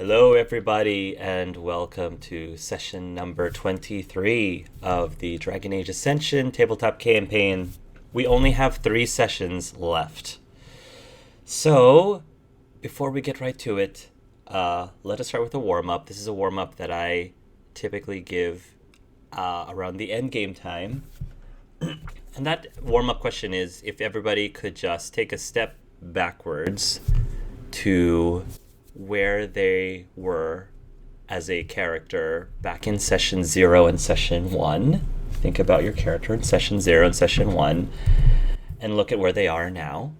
Hello, everybody, and welcome to session number 23 of the Dragon Age Ascension tabletop campaign. We only have 3 sessions left. So, before we get right to it, let us start with a warm up. This is a warm up that I typically give around the end game time. And that warm up question is if everybody could just take a step backwards to where they were as a character back in session 0 and session 1. Think about your character in session 0 and session 1 and look at where they are now.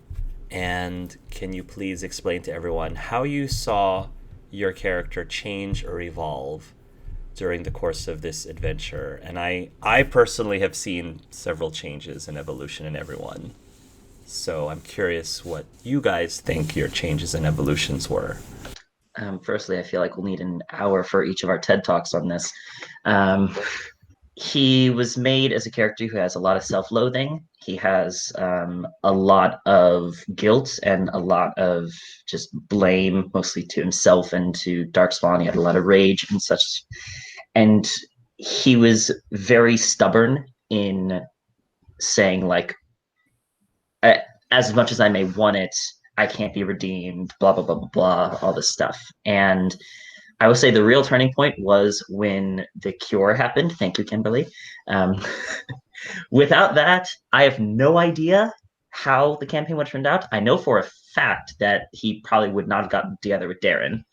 And can you please explain to everyone how you saw your character change or evolve during the course of this adventure? And I personally have seen several changes and evolution in everyone. So I'm curious what you guys think your changes and evolutions were. Firstly, I feel like we'll need an hour for each of our TED Talks on this. Um, he was made as a character who has a lot of self-loathing. He has a lot of guilt and a lot of just blame, mostly to himself and to Darkspawn. He had a lot of rage and such. And he was very stubborn in saying, like, as much as I may want it, I can't be redeemed, blah, blah, blah, blah, blah, all this stuff. And I would say the real turning point was when the cure happened. Thank you, Kimberly. Um, without that, I have no idea how the campaign would have turned out. I know for a fact that he probably would not have gotten together with Darren,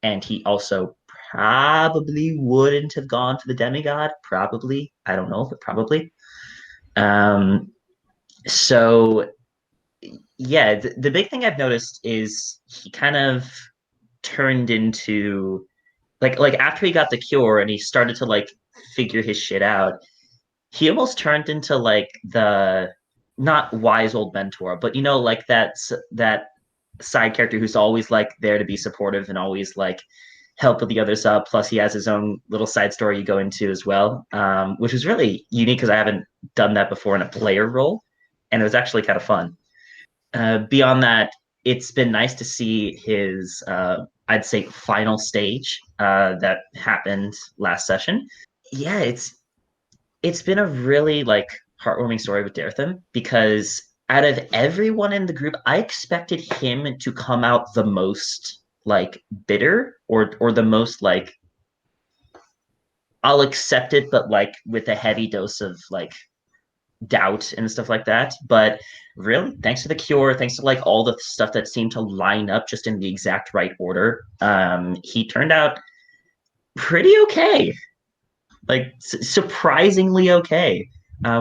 and he also probably wouldn't have gone to the demigod. Probably, I don't know, but probably. Um, so yeah, the big thing I've noticed is he kind of turned into like after he got the cure and he started to like figure his shit out, he almost turned into like the not wise old mentor, but like that side character who's always like there to be supportive and always like help the others up. Plus, he has his own little side story you go into as well, which was really unique because I haven't done that before in a player role, and it was actually kind of fun. Beyond that, it's been nice to see his, I'd say, final stage that happened last session. Yeah, it's been a really like heartwarming story with Dartham because out of everyone in the group, I expected him to come out the most like bitter or the most like I'll accept it, but like with a heavy dose of like doubt and stuff like that. But really, thanks to the cure, thanks to like all the stuff that seemed to line up just in the exact right order, he turned out pretty okay, like surprisingly okay,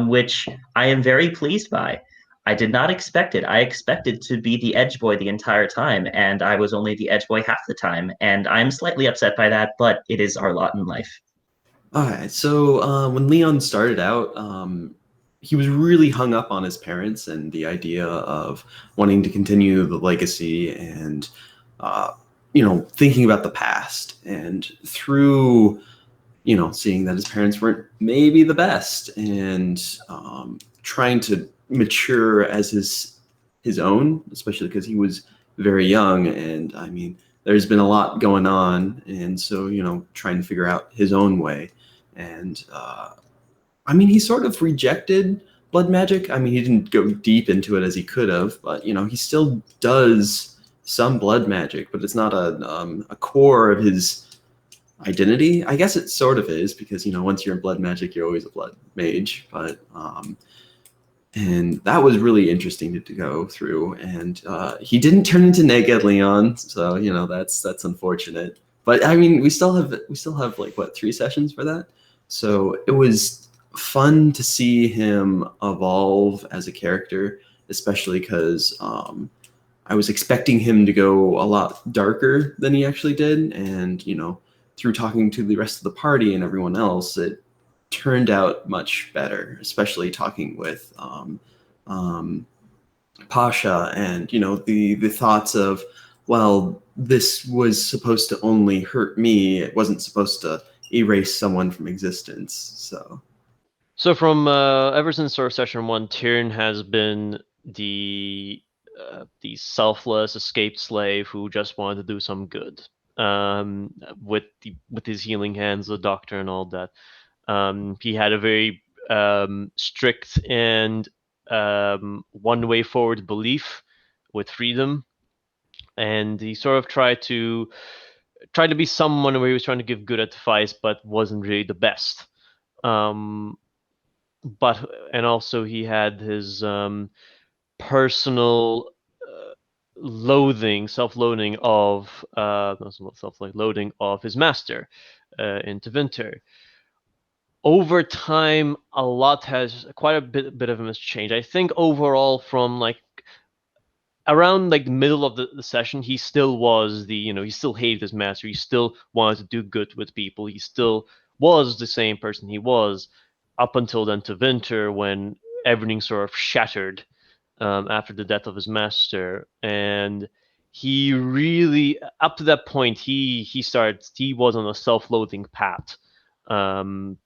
which I am very pleased by. I did not expect it. I expected to be the edge boy the entire time, and I was only the edge boy half the time. And I'm slightly upset by that, but it is our lot in life. All right. So when Leon started out, he was really hung up on his parents and the idea of wanting to continue the legacy and, thinking about the past. And through, seeing that his parents weren't maybe the best and trying to mature as his own, especially because he was very young. And I mean, there's been a lot going on. And so, trying to figure out his own way. And I mean, he sort of rejected blood magic. I mean, he didn't go deep into it as he could have, but he still does some blood magic, but it's not a core of his identity. I guess it sort of is because once you're in blood magic, you're always a blood mage. But and that was really interesting to go through. And he didn't turn into Neged Leon, so that's unfortunate. But I mean, we still have like what 3 sessions for that. So it was fun to see him evolve as a character, especially because I was expecting him to go a lot darker than he actually did. And, through talking to the rest of the party and everyone else, it turned out much better, especially talking with Pasha and, the thoughts of, well, this was supposed to only hurt me. It wasn't supposed to erase someone from existence. So from ever since sort of session 1, Tyrion has been the selfless escaped slave who just wanted to do some good. with his healing hands, the doctor, and all that. He had a very strict and one way forward belief with freedom, and he sort of tried to be someone where he was trying to give good advice, but wasn't really the best. But and also he had his personal self-loathing of self-loathing of his master in Tevinter. Over time, quite a bit of him has changed. I think overall, from like around like the middle of the session, he still was he still hated his master. He still wanted to do good with people. He still was the same person he was up until then to Winter, when everything sort of shattered after the death of his master. And he really, up to that point, he was on a self-loathing path. And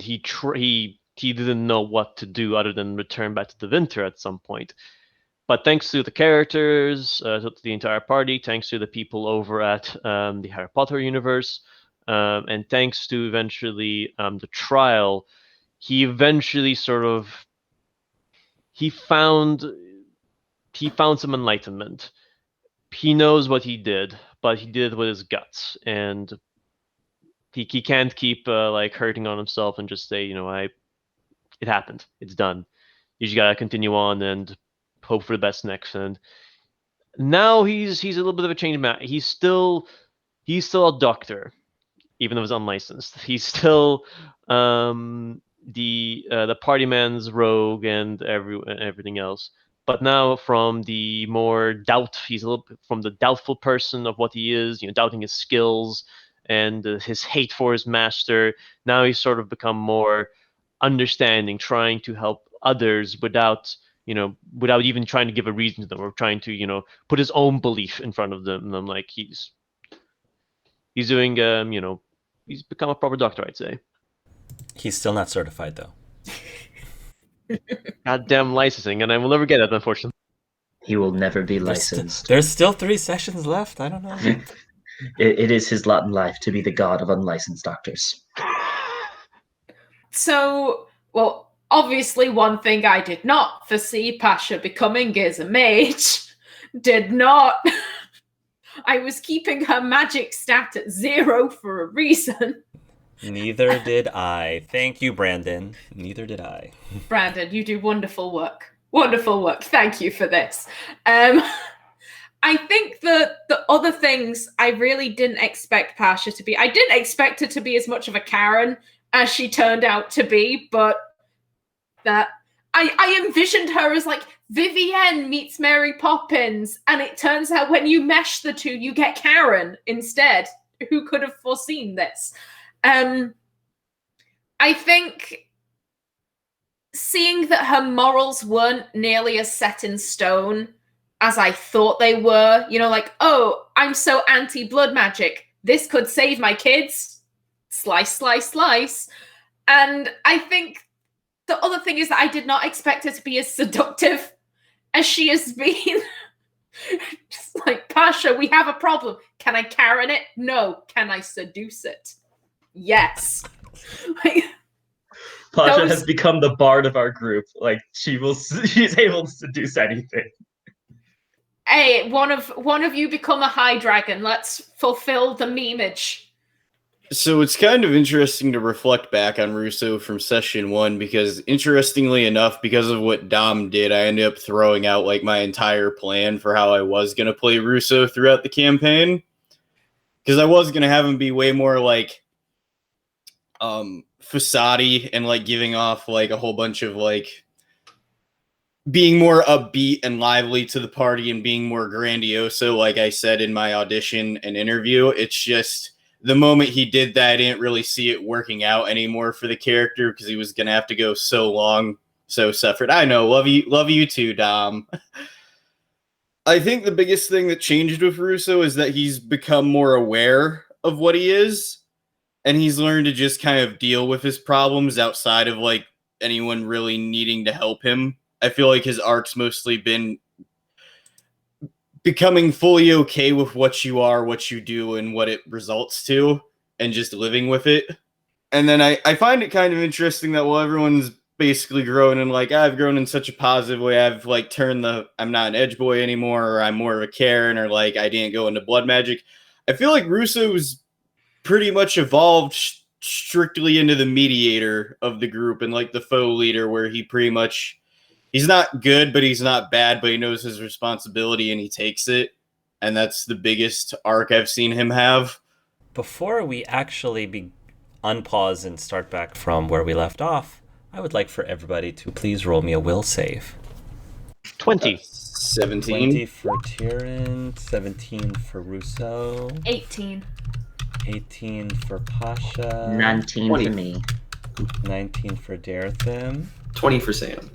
he didn't know what to do other than return back to the Winter at some point. But thanks to the characters, to the entire party, thanks to the people over at the Harry Potter universe, and thanks to eventually the trial, he eventually he found some enlightenment. He knows what he did, but he did it with his guts, and he can't keep like hurting on himself and just say, it happened, it's done. You just gotta continue on and hope for the best next. And now he's a little bit of a changed man. He's still a doctor, even though he's unlicensed. He's still the party man's rogue and everything else. But now from the he's a little bit from the doubtful person of what he is, doubting his skills and his hate for his master. Now he's sort of become more understanding, trying to help others without even trying to give a reason to them, or trying to, put his own belief in front of them. And I'm like, he's doing, he's become a proper doctor, I'd say. He's still not certified, though. Goddamn licensing, and I will never get it, unfortunately. He will never be licensed. There's still 3 sessions left. I don't know. It is his lot in life to be the god of unlicensed doctors. So, well, obviously one thing I did not foresee Pasha becoming is a mage. Did not. I was keeping her magic stat at 0 for a reason. Neither did I. Thank you, Brandon. Neither did I. Brandon, you do wonderful work. Wonderful work. Thank you for this. I think the other things I really didn't expect Pasha to be. I didn't expect her to be as much of a Karen as she turned out to be, but that I envisioned her as like Vivienne meets Mary Poppins, and it turns out when you mesh the two, you get Karen instead. Who could have foreseen this? I think seeing that her morals weren't nearly as set in stone as I thought they were, like, oh, I'm so anti-blood magic, this could save my kids. Slice, slice, slice. And I think the other thing is that I did not expect her to be as seductive as she has been. Just like, Pasha, we have a problem. Can I Karen it? No. Can I seduce it? Yes. Pasha has become the bard of our group. Like, she's able to seduce anything. Hey, one of you become a high dragon. Let's fulfill the memeage. So it's kind of interesting to reflect back on Russo from session 1, because interestingly enough, because of what Dom did, I ended up throwing out like my entire plan for how I was going to play Russo throughout the campaign. Because I was going to have him be way more like facade-y and like giving off like a whole bunch of like being more upbeat and lively to the party and being more grandioso, like I said in my audition and interview. It's just the moment he did that, I didn't really see it working out anymore for the character, because he was going to have to go so long, so suffered. I know, love you too, Dom. I think the biggest thing that changed with Russo is that he's become more aware of what he is, and he's learned to just kind of deal with his problems outside of like anyone really needing to help him. I feel like his arc's mostly been becoming fully okay with what you are, what you do, and what it results to, and just living with it. And then I find it kind of interesting that while everyone's basically grown and like, I've grown in such a positive way, I've like turned I'm not an edge boy anymore, or I'm more of a Karen, or like I didn't go into blood magic. I feel like Russo's pretty much evolved strictly into the mediator of the group and like the faux leader, where he pretty much, he's not good, but he's not bad, but he knows his responsibility and he takes it. And that's the biggest arc I've seen him have. Before we actually unpause and start back from where we left off, I would like for everybody to please roll me a will save. 20. 17. 20 for Tyrion, 17 for Russo, 18. 18 for Pasha, 19 20. for me. 19 for Darethim, 20 for Sam.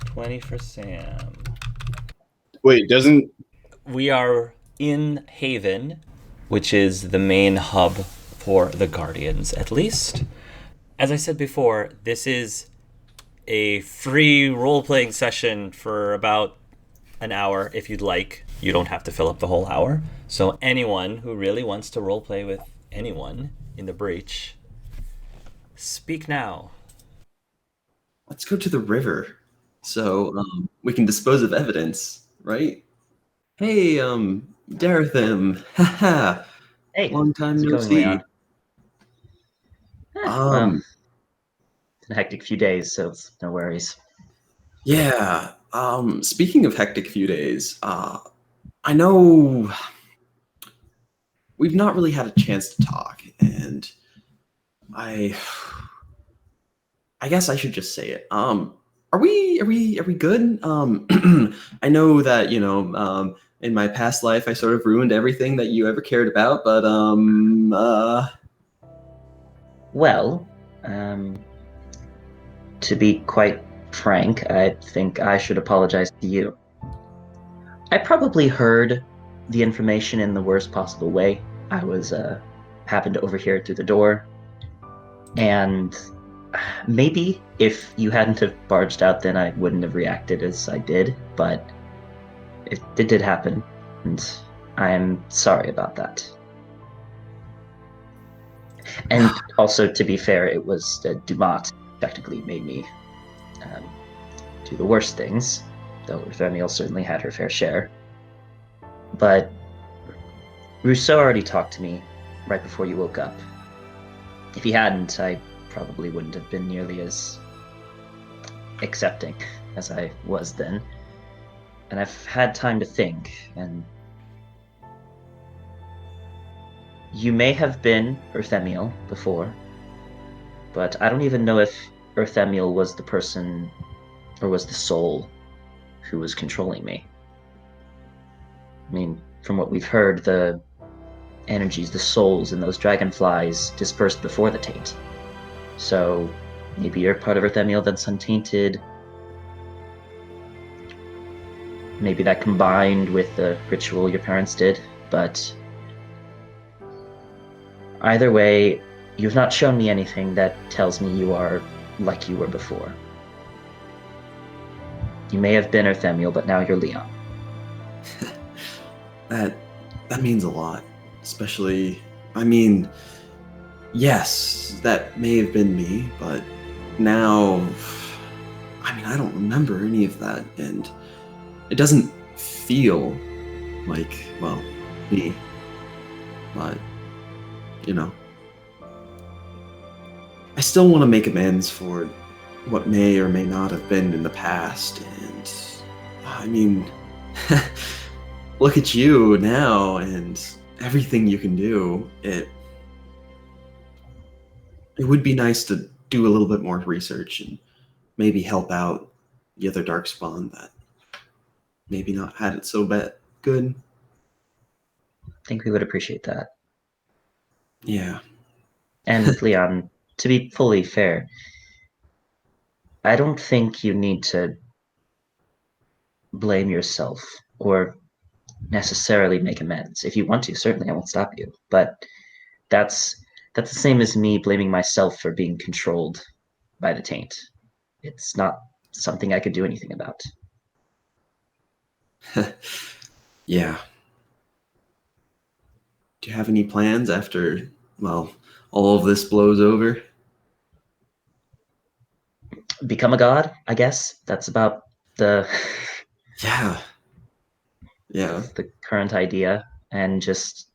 20 for Sam. Wait, doesn't... We are in Haven, which is the main hub for the Guardians, at least. As I said before, this is a free role-playing session for about an hour if you'd like. You don't have to fill up the whole hour. So anyone who really wants to role-play with anyone in the breach, speak now. Let's go to the river so we can dispose of evidence, right? Hey, Darethim. Haha. Hey, Long time how's it no going, see. Leon? Well, it's been a hectic few days, so it's no worries. Yeah. Speaking of hectic few days, I know we've not really had a chance to talk, and I guess I should just say it. Are we good? I know that, in my past life I sort of ruined everything that you ever cared about, but Well, to be quite frank, I think I should apologize to you. I probably heard the information in the worst possible way. I was happened to overhear it through the door, and maybe if you hadn't have barged out, then I wouldn't have reacted as I did. But it did happen, and I am sorry about that. And also, to be fair, it was Dumat technically made me do the worst things, though Rethemiel certainly had her fair share. But Rousseau already talked to me right before you woke up. If he hadn't, I probably wouldn't have been nearly as accepting as I was then. And I've had time to think, and you may have been Rethemiel before, but I don't even know if Rethemiel was the person or was the soul who was controlling me. I mean, from what we've heard, the energies, the souls in those dragonflies dispersed before the taint. So maybe you're part of Rethemiel that's untainted. Maybe that combined with the ritual your parents did, but either way, you've not shown me anything that tells me you are like you were before. You may have been Rethemiel, but now you're Leon. That means a lot. Especially, I mean, yes, that may have been me, but now, I mean, I don't remember any of that, and it doesn't feel like, well, me. But, I still want to make amends for what may or may not have been in the past, and, I mean, look at you now, and everything you can do. It would be nice to do a little bit more research and maybe help out the other Darkspawn that maybe not had it so good. I think we would appreciate that. Yeah. And Leon, to be fully fair, I don't think you need to blame yourself or necessarily make amends. If you want to, certainly I won't stop you. But that's the same as me blaming myself for being controlled by the taint. It's not something I could do anything about. Yeah. Do you have any plans after, well, all of this blows over? Become a god, I guess. That's about the Yeah. Yeah. the current idea, and just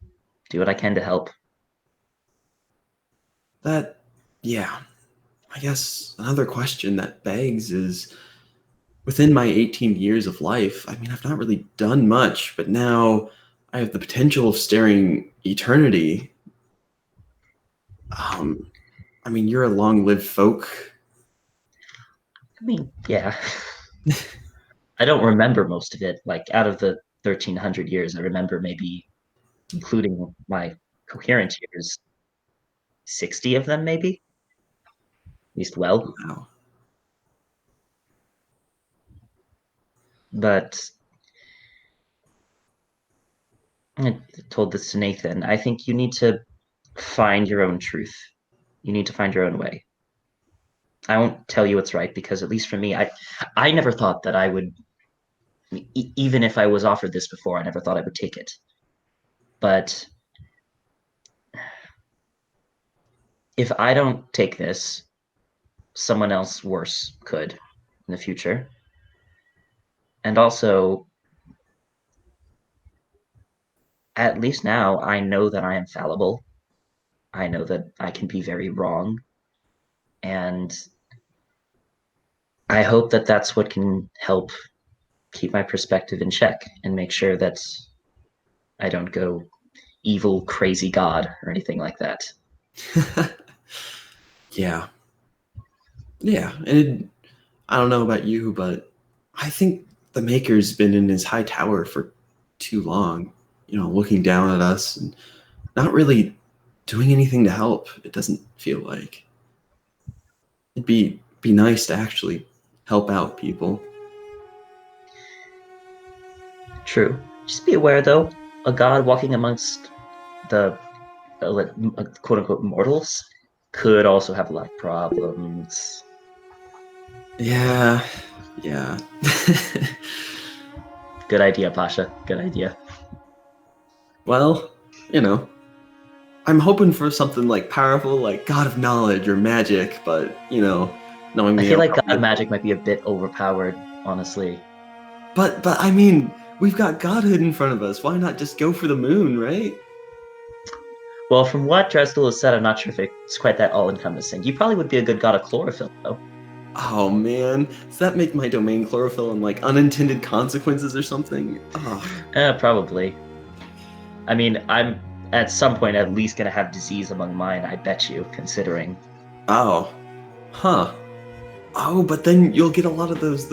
do what I can to help. That, yeah. I guess another question that begs is, within my 18 years of life, I mean, I've not really done much, but now I have the potential of staring eternity. I mean, you're a long-lived folk. I mean, yeah. I don't remember most of it. Like, out of the 1,300 years, I remember maybe, including my coherent years, 60 of them, maybe? At least well. Wow. But I told this to Nathan. I think you need to find your own truth. You need to find your own way. I won't tell you what's right, because at least for me, I never thought that I would, even if I was offered this before, I never thought I would take it. But if I don't take this, someone else worse could in the future. And also, at least now, I know that I am fallible. I know that I can be very wrong. And I hope that that's what can help keep my perspective in check and make sure that I don't go evil, crazy god or anything like that. Yeah. Yeah. And I don't know about you, but I think the Maker's been in his high tower for too long, looking down at us and not really doing anything to help. It doesn't feel like. It'd be nice to actually help out people. True. Just be aware, though, a god walking amongst the quote unquote mortals could also have a lot of problems. Yeah. Yeah. Good idea, Pasha. Good idea. Well, I'm hoping for something like powerful, like God of Knowledge or Magic, but, knowing I me, feel I'll like probably- god magic might be a bit overpowered, honestly. But I mean, we've got Godhood in front of us. Why not just go for the moon, right? Well, from what Dresdel has said, I'm not sure if it's quite that all-encompassing. You probably would be a good god of chlorophyll, though. Oh man, does that make my domain chlorophyll and like unintended consequences or something? Oh. Probably. I mean, I'm at some point at least gonna have disease among mine, I bet you, considering. Oh. Huh. Oh, but then you'll get a lot of those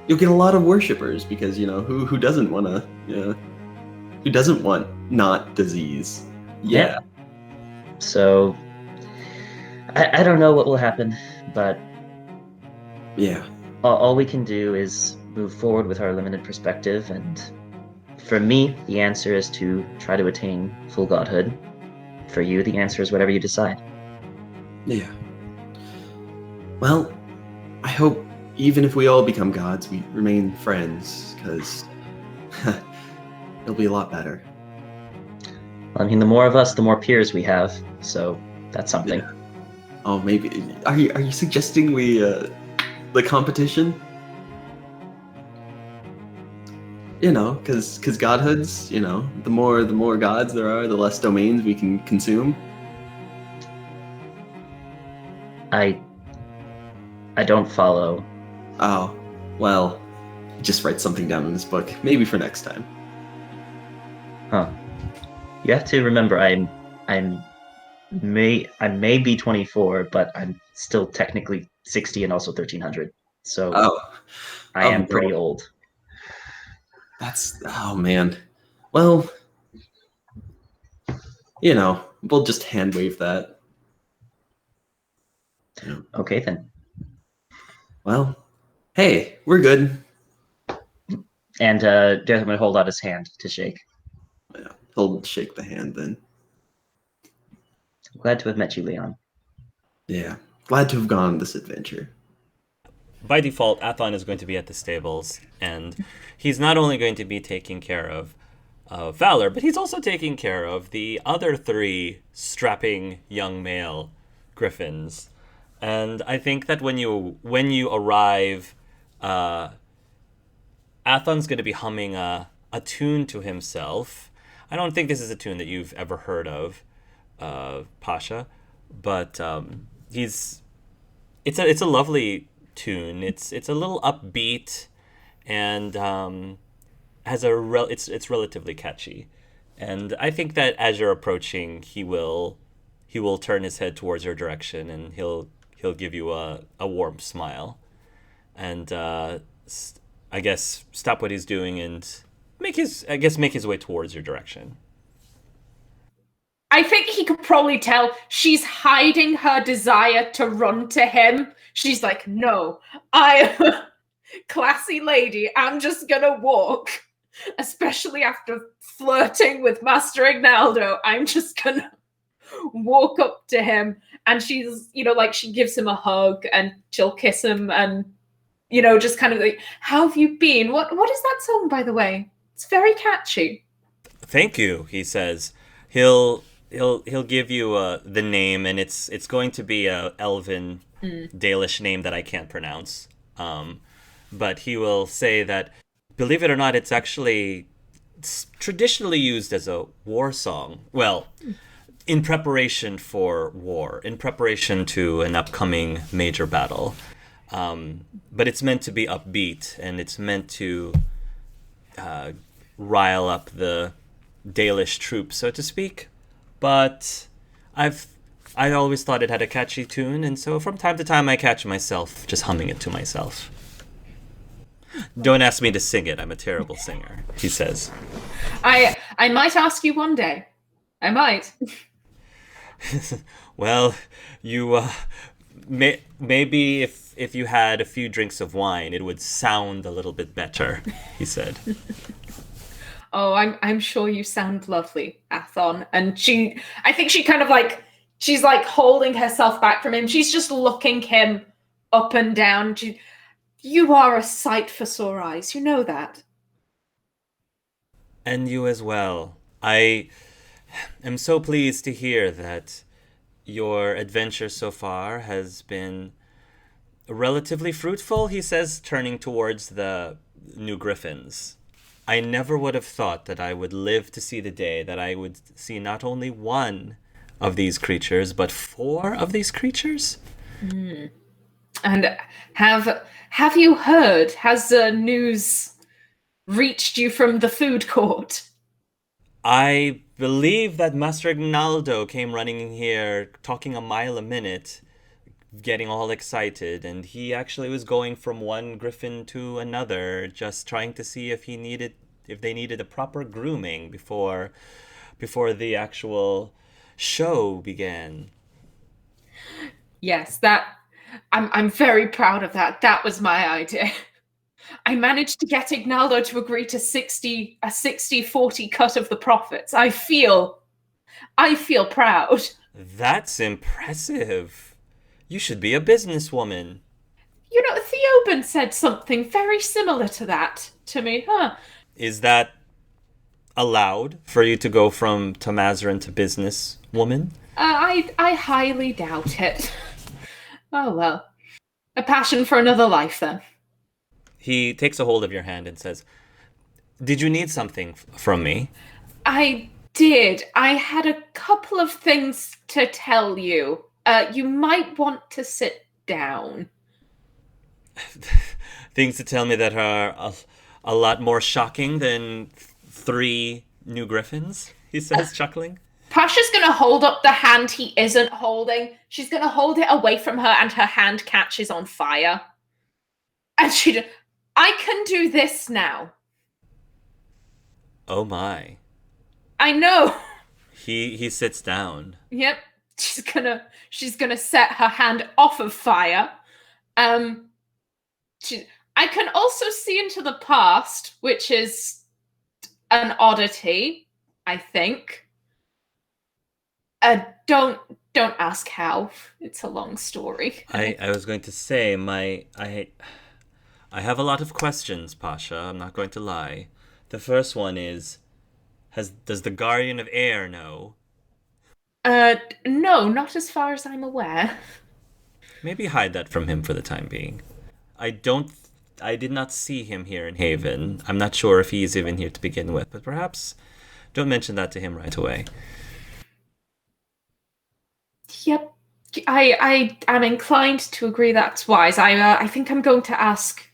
you'll get a lot of worshippers because who doesn't wanna who doesn't want not disease? Yeah. So I don't know what will happen, but Yeah. all we can do is move forward with our limited perspective, and for me, the answer is to try to attain full godhood. For you, the answer is whatever you decide. Yeah. Well, I hope even if we all become gods, we remain friends, because it'll be a lot better. I mean, the more of us, the more peers we have, so that's something. Yeah. Oh, maybe are you suggesting we the competition? Because godhoods, the more gods there are, the less domains we can consume. I don't follow. Oh, well, just write something down in this book, maybe for next time. Huh. You have to remember, I may be 24, but I'm still technically 60 and also 1,300. So I am pretty old. Oh man. Well, we'll just hand wave that. Okay then. Well, hey, we're good. And Dareth, I'm going to hold out his hand to shake. Yeah, he'll shake the hand then. Glad to have met you, Leon. Yeah, glad to have gone on this adventure. by default, Athon is going to be at the stables, and he's not only going to be taking care of Valor, but he's also taking care of the other 3 strapping young male griffins. And I think that when you arrive, Athon's going to be humming a tune to himself. I don't think this is a tune that you've ever heard of, Pasha, but it's a lovely tune. It's a little upbeat, and it's relatively catchy. And I think that as you're approaching, he will turn his head towards your direction, and he'll give you a warm smile, and I guess stop what he's doing and make his way towards your direction. I think he could probably tell she's hiding her desire to run to him. She's like, no, I am a classy lady. I'm just gonna walk. Especially after flirting with Master Ignaldo, I'm just gonna walk up to him. And she's, she gives him a hug and she'll kiss him and, just kind of like, how have you been? What is that song, by the way? It's very catchy. Thank you, he says. He'll give you the name, and it's going to be a Elven Dalish name that I can't pronounce. But he will say that, believe it or not, it's traditionally used as a war song. Well, in preparation for war, in preparation to an upcoming major battle. But it's meant to be upbeat, and it's meant to rile up the Dalish troops, so to speak. But I always thought it had a catchy tune, and so from time to time I catch myself just humming it to myself. Don't ask me to sing it. I'm a terrible singer, he says. I might ask you one day. I might. Well, you maybe if you had a few drinks of wine, it would sound a little bit better, he said. Oh, I'm sure you sound lovely, Athon. And I think she kind of she's holding herself back from him. She's just looking him up and down. You are a sight for sore eyes. You know that. And you as well. I am so pleased to hear that your adventure so far has been relatively fruitful, he says, turning towards the new griffins. I never would have thought that I would live to see the day that I would see not only one of these creatures, but 4 of these creatures. And have you heard? Has the news reached you from the food court? I believe that Master Ignaldo came running in here, talking a mile a minute, getting all excited, and he actually was going from one griffin to another, just trying to see if they needed a proper grooming before the actual show began. Yes, I'm very proud of that. That was my idea. I managed to get Ignaldo to agree to a 60-40 cut of the profits. I feel proud. That's impressive. You should be a businesswoman. Theoben said something very similar to that to me, huh? Is that allowed for you to go from Tamazaran to businesswoman? I highly doubt it. Oh well. A passion for another life, then. He takes a hold of your hand and says, "Did you need something from me?" I did. I had a couple of things to tell you. You might want to sit down. Things to tell me that are a lot more shocking than 3 new griffins, he says, chuckling. Pasha's going to hold up the hand he isn't holding. She's going to hold it away from her, and her hand catches on fire. And I can do this now. Oh my. I know. He sits down. Yep. She's gonna set her hand off of fire. I can also see into the past, which is an oddity, I think. Don't Don't ask how. It's a long story. I was going to say I have a lot of questions, Pasha. I'm not going to lie. The first one is, does the Guardian of Air know? No, not as far as I'm aware. Maybe hide that from him for the time being. I did not see him here in Haven. I'm not sure if he's even here to begin with, but perhaps don't mention that to him right away. Yep. I am inclined to agree that's wise. I think I'm going to ask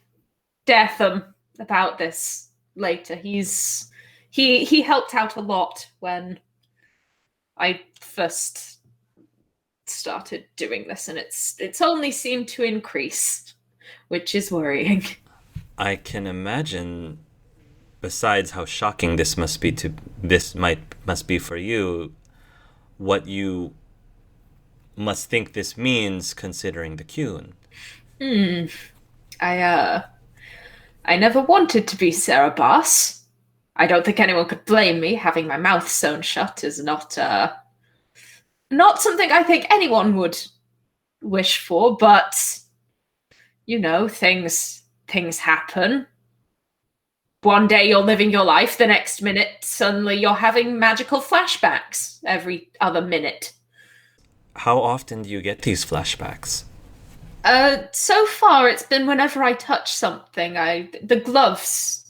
Datham about this later. He helped out a lot when I first started doing this, and it's only seemed to increase, which is worrying. I can imagine, besides how shocking this must be for you, what you must think this means considering the Qun. I never wanted to be Sarah Boss. I don't think anyone could blame me. Having my mouth sewn shut is not something I think anyone would wish for, but things happen. One day you're living your life, the next minute suddenly you're having magical flashbacks every other minute. How often do you get these flashbacks? So far it's been whenever I touch something. The gloves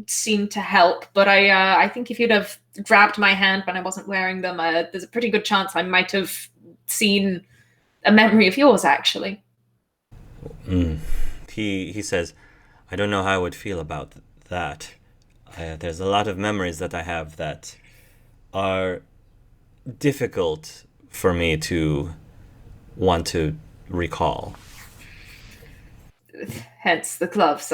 seem to help, but I think if you'd have grabbed my hand when I wasn't wearing them, there's a pretty good chance I might have seen a memory of yours, actually. He says, I don't know how I would feel about that. There's a lot of memories that I have that are difficult for me to want to recall. Hence the gloves.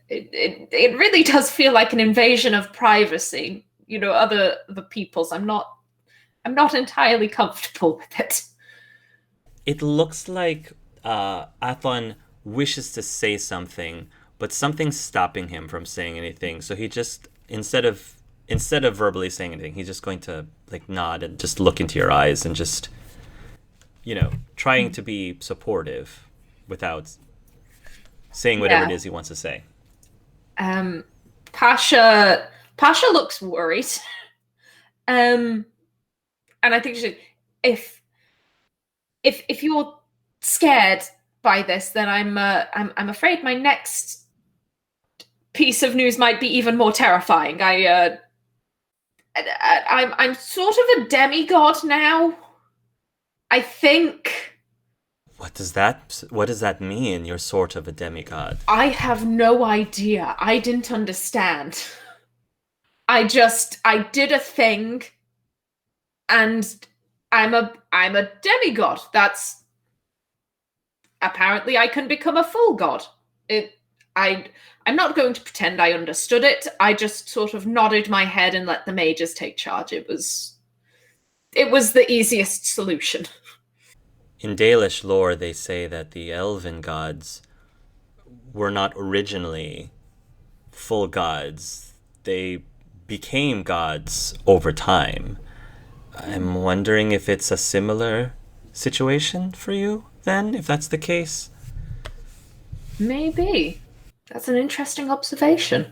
It really does feel like an invasion of privacy. Other people's. I'm not entirely comfortable with it. It looks like Athon wishes to say something, but something's stopping him from saying anything. So he just instead of verbally saying anything, he's just going to nod and just look into your eyes and just trying to be supportive without saying whatever it is he wants to say. Pasha looks worried. And I think if you're scared by this, then I'm afraid my next piece of news might be even more terrifying. I'm sort of a demigod now, I think. What does that mean? You're sort of a demigod. I have no idea. I didn't understand. I did a thing, and I'm a demigod. That's apparently I can become a full god. I'm not going to pretend I understood it. I just sort of nodded my head and let the mages take charge. It was the easiest solution. In Dalish lore, they say that the elven gods were not originally full gods. They became gods over time. I'm wondering if it's a similar situation for you, then, if that's the case. Maybe. That's an interesting observation.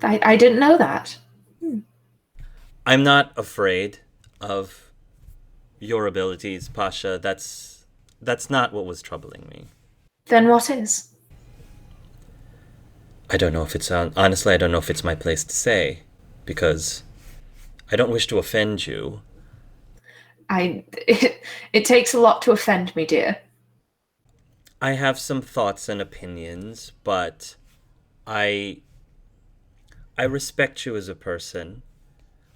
I didn't know that. I'm not afraid of your abilities, Pasha. That's not what was troubling me. Then what is? I don't know if it's honestly, I don't know if it's my place to say, because I don't wish to offend you. It takes a lot to offend me, dear. I have some thoughts and opinions, but I respect you as a person.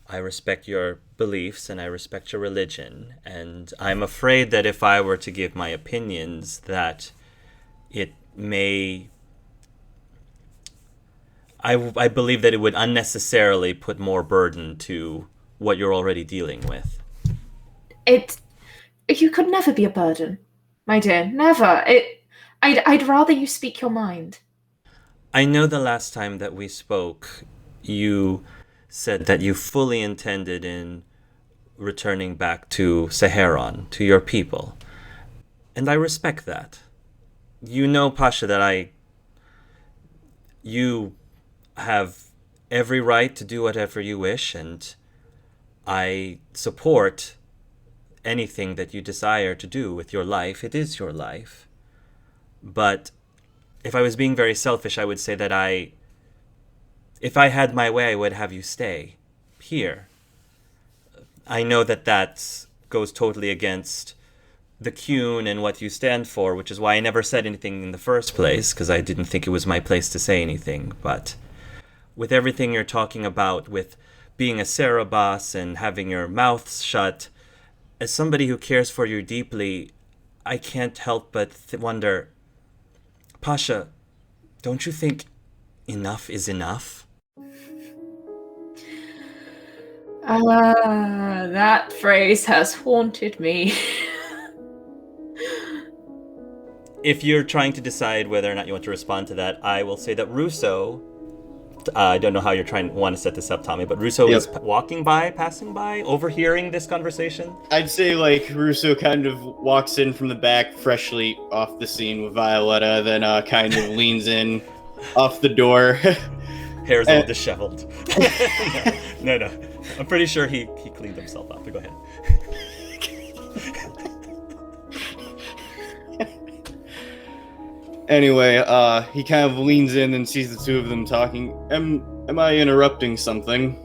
I respect your beliefs and I respect your religion. And I'm afraid that if I were to give my opinions, that it may... I believe that it would unnecessarily put more burden to what you're already dealing with. You could never be a burden, my dear. Never. I'd rather you speak your mind. I know the last time that we spoke, you said that you fully intended in returning back to Saharon, to your people. And I respect that. You know, Pasha, that you have every right to do whatever you wish, and I support anything that you desire to do with your life. It is your life. But if I was being very selfish, I would say that if I had my way, I would have you stay here. I know that goes totally against the Cune and what you stand for, which is why I never said anything in the first place, because I didn't think it was my place to say anything. But with everything you're talking about, with being a Cerebos and having your mouth shut, as somebody who cares for you deeply, I can't help but wonder, Pasha, don't you think enough is enough? That phrase has haunted me. If you're trying to decide whether or not you want to respond to that, I will say that Russo, I don't know how you're want to set this up, Tommy, but Russo is passing by, overhearing this conversation. I'd say like Russo kind of walks in from the back, freshly off the scene with Violetta, then kind of leans in off the door. Hair's all disheveled. No. I'm pretty sure he cleaned himself up. But go ahead. Anyway, he kind of leans in and sees the two of them talking. Am I interrupting something?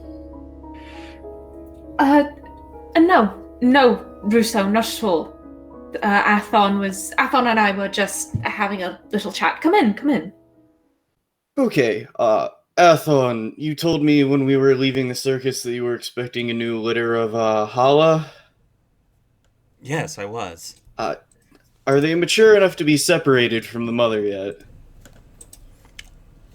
No, Russo, not at all. Athon and I were just having a little chat. Come in. Okay, Athon, you told me when we were leaving the circus that you were expecting a new litter of, Hala? Yes, I was. Are they mature enough to be separated from the mother yet?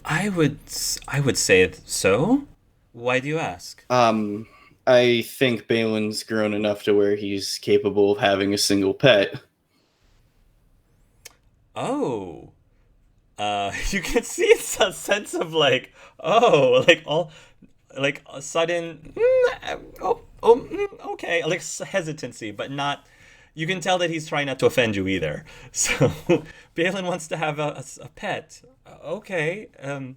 I would say so. Why do you ask? I think Balin's grown enough to where he's capable of having a single pet. Oh. You can see it's a sense of like, a sudden, okay, like hesitancy, but not. You can tell that he's trying not to offend you either. So Balin wants to have a pet. Okay.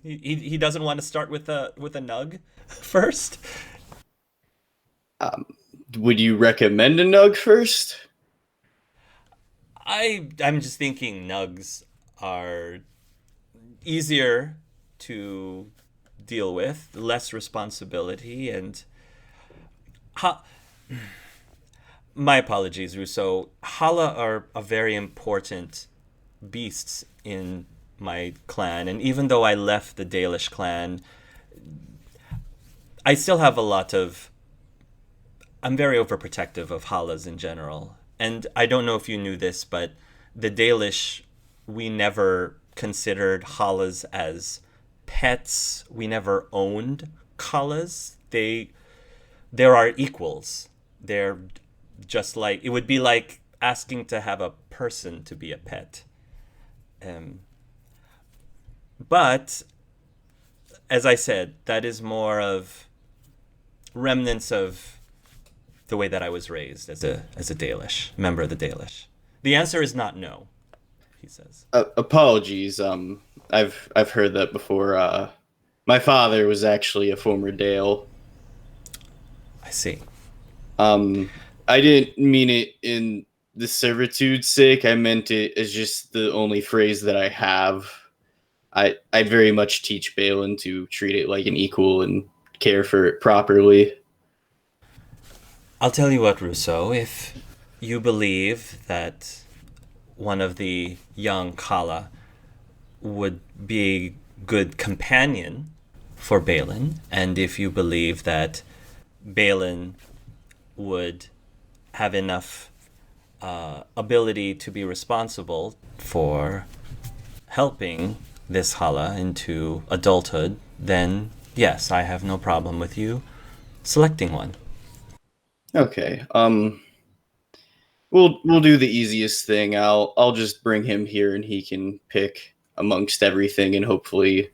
He doesn't want to start with a nug first. Would you recommend a nug first? I'm just thinking nugs are easier to deal with, less responsibility, and my apologies, Russo. Hala are a very important beasts in my clan, and even though I left the Dalish clan, I still have I'm very overprotective of Halas in general. And I don't know if you knew this, but the Dalish, we never considered Halas as pets. We never owned Kalas. There are equals. They're just like, it would be like asking to have a person to be a pet. But as I said, that is more of remnants of the way that I was raised as a Dalish, member of the Dalish. The answer is not no, he says. Apologies. I've heard that before. My father was actually a former Dale. I see. I didn't mean it in the servitude's sake. I meant it as just the only phrase that I have. I very much teach Balin to treat it like an equal and care for it properly. I'll tell you what, Russo, if you believe that one of the young Kala would be a good companion for Balin, and if you believe that Balin would have enough ability to be responsible for helping this Hala into adulthood, then yes, I have no problem with you selecting one. Okay. We'll do the easiest thing. I'll just bring him here and he can pick amongst everything, and hopefully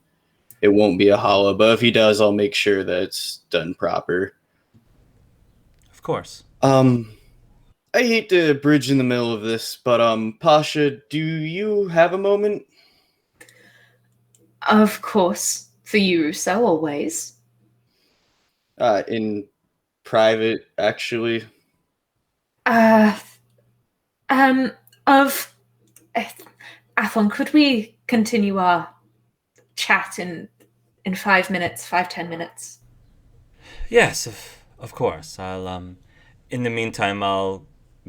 it won't be a Hala, but if he does, I'll make sure that it's done proper. Of course. I hate to bridge in the middle of this, but Pasha, do you have a moment? Of course, for you, so always. In private, actually. Uh, um, of Athlon, could we continue our chat in 5 minutes, 10 minutes? Yes, of course. In the meantime, I'll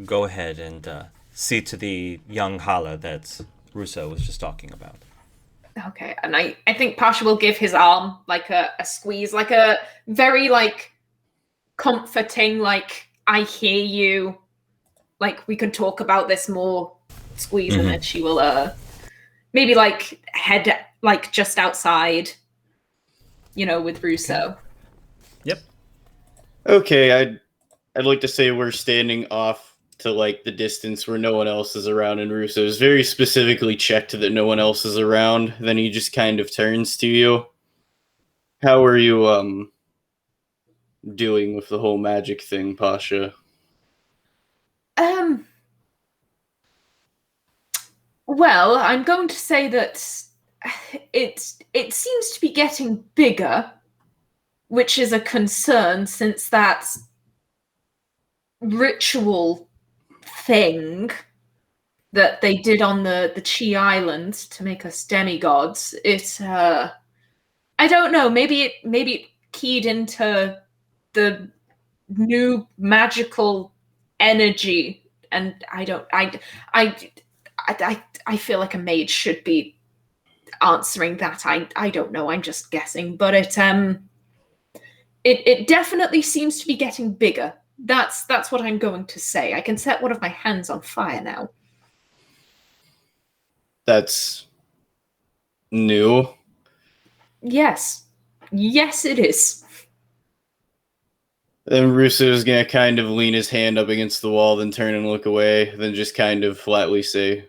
go ahead and see to the young Hala that Russo was just talking about. Okay, and I think Pasha will give his arm like a squeeze, like a very like comforting, like I hear you, like we can talk about this more squeeze, and then she will maybe like head like just outside, with Russo. Yep. Okay, I'd like to say we're standing off to like the distance where no one else is around, and Russo's very specifically checked that no one else is around. Then he just kind of turns to you. How are you doing with the whole magic thing, Pasha? Well, I'm going to say that it seems to be getting bigger, which is a concern since that ritual thing that they did on the Chi Island to make us demigods. I don't know, maybe it keyed into the new magical energy, and I feel like a mage should be answering that. I don't know, I'm just guessing, but it definitely seems to be getting bigger. That's what I'm going to say. I can set one of my hands on fire now. That's new. Yes, it is. Then Russo's gonna kind of lean his hand up against the wall, then turn and look away, then just kind of flatly say,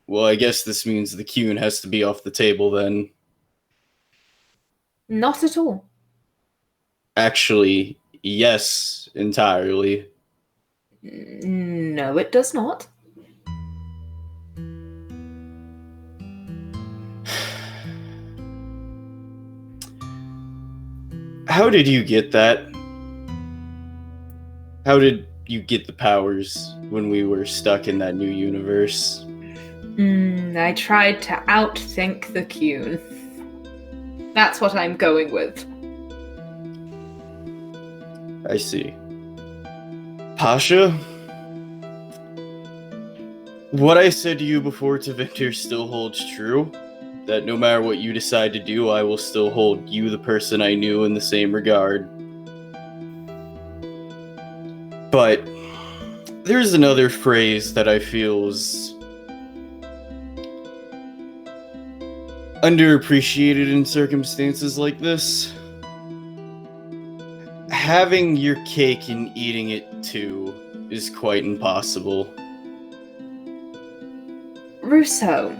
well, I guess this means the Qun has to be off the table then. Not at all. Actually, yes, entirely. No, it does not. How did you get that? How did you get the powers when we were stuck in that new universe? I tried to outthink the Qun. That's what I'm going with. I see. Pasha? What I said to you before to Victor still holds true. That no matter what you decide to do, I will still hold you, the person I knew, in the same regard. But there's another phrase that I feel is underappreciated in circumstances like this. Having your cake and eating it too is quite impossible. Russo,